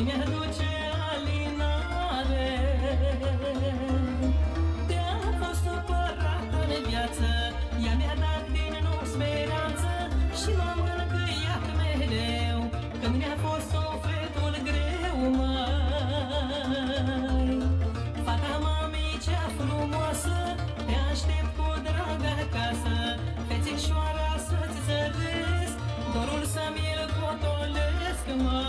mi-aduce alinare. Te-am fost supărată în viață, ea mi-a dat din nou speranță și m-am mângâiat mereu când mi-a fost sufletul greu, măi. Fata mamei cea frumoasă, te aștept cu drag acasă, fețișoara să-ți zăresc, dorul să mi-l potolesc, măi.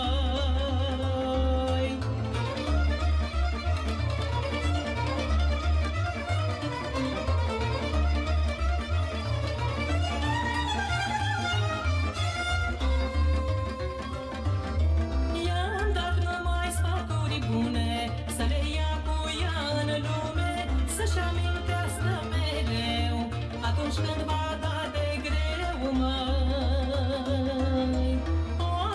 Să le ia cu ea în lume, să-și amintească mereu atunci când va da de greu, măi.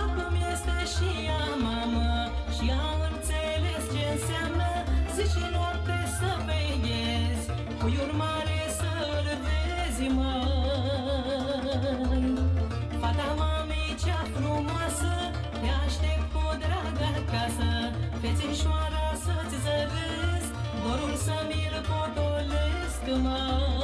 Acum este și ea mamă și a înțeles ce înseamnă zi și noapte să veghezi, puiul mare să-l vezi, măi. Fata mamei cea frumoasă, te aștept cu drag acasă, fețișoara să-ți zăresc, dorul să mi-l potolesc, măi.